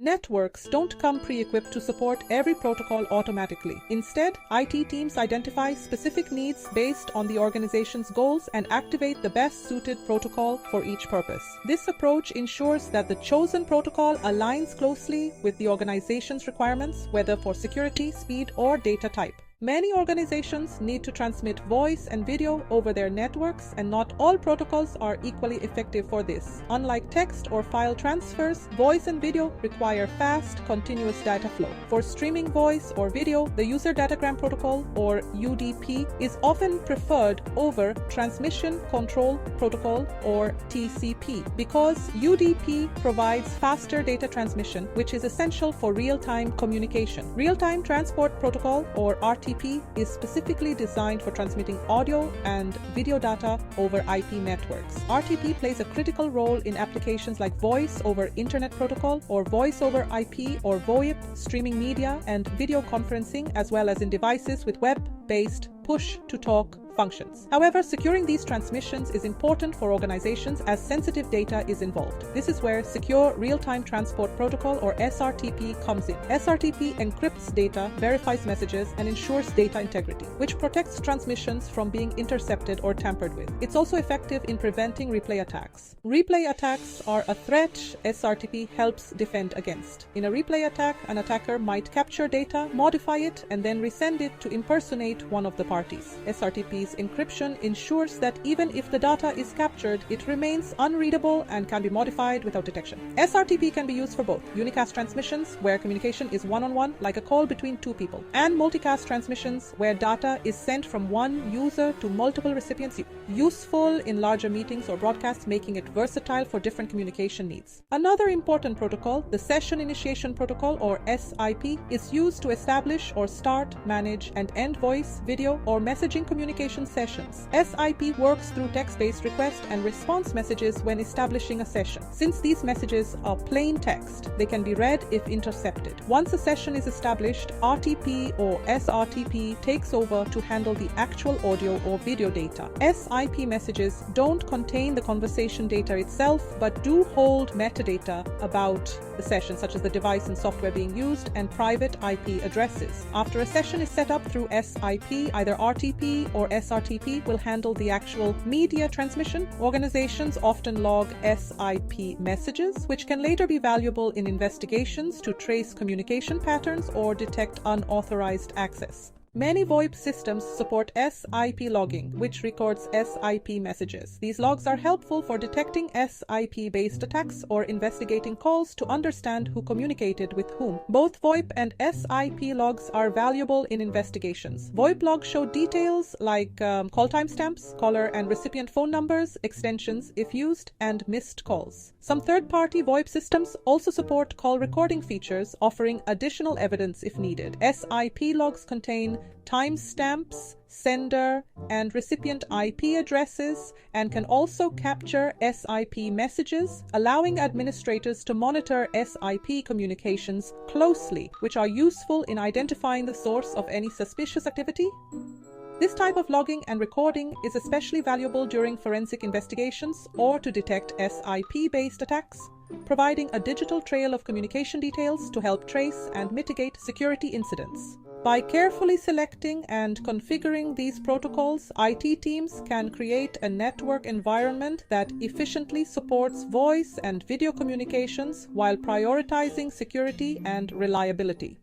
Networks don't come pre-equipped to support every protocol automatically. Instead, IT teams identify specific needs based on the organization's goals and activate the best suited protocol for each purpose. This approach ensures that the chosen protocol aligns closely with the organization's requirements, whether for security, speed, or data type. Many organizations need to transmit voice and video over their networks, and not all protocols are equally effective for this. Unlike text or file transfers, voice and video require fast, continuous data flow. For streaming voice or video, the User Datagram Protocol, or UDP, is often preferred over Transmission Control Protocol, or TCP, because UDP provides faster data transmission, which is essential for real-time communication. Real-time Transport Protocol, or RTP, is specifically designed for transmitting audio and video data over IP networks. RTP plays a critical role in applications like Voice over Internet Protocol, or Voice over IP, or VoIP, streaming media and video conferencing, as well as in devices with web-based push-to-talk functions. However, securing these transmissions is important for organizations as sensitive data is involved. This is where Secure Real-Time Transport Protocol, or SRTP, comes in. SRTP encrypts data, verifies messages, and ensures data integrity, which protects transmissions from being intercepted or tampered with. It's also effective in preventing replay attacks. Replay attacks are a threat SRTP helps defend against. In a replay attack, an attacker might capture data, modify it, and then resend it to impersonate one of the parties. SRTP's encryption ensures that even if the data is captured, it remains unreadable and can be modified without detection. SRTP can be used for both unicast transmissions, where communication is one-on-one, like a call between two people, and multicast transmissions, where data is sent from one user to multiple recipients, useful in larger meetings or broadcasts, making it versatile for different communication needs. Another important protocol, the Session Initiation Protocol, or SIP, is used to establish or start, manage, and end voice, video, or messaging communication sessions. SIP works through text-based request and response messages when establishing a session. Since these messages are plain text, they can be read if intercepted. Once a session is established, RTP or SRTP takes over to handle the actual audio or video data. SIP messages don't contain the conversation data itself, but do hold metadata about the session, such as the device and software being used and private IP addresses. After a session is set up through SIP, either RTP or SRTP will handle the actual media transmission. Organizations often log SIP messages, which can later be valuable in investigations to trace communication patterns or detect unauthorized access. Many VoIP systems support SIP logging, which records SIP messages. These logs are helpful for detecting SIP-based attacks or investigating calls to understand who communicated with whom. Both VoIP and SIP logs are valuable in investigations. VoIP logs show details like call timestamps, caller and recipient phone numbers, extensions if used, and missed calls. Some third-party VoIP systems also support call recording features, offering additional evidence if needed. SIP logs contain timestamps, sender, and recipient IP addresses, and can also capture SIP messages, allowing administrators to monitor SIP communications closely, which are useful in identifying the source of any suspicious activity. This type of logging and recording is especially valuable during forensic investigations or to detect SIP-based attacks, providing a digital trail of communication details to help trace and mitigate security incidents. By carefully selecting and configuring these protocols, IT teams can create a network environment that efficiently supports voice and video communications while prioritizing security and reliability.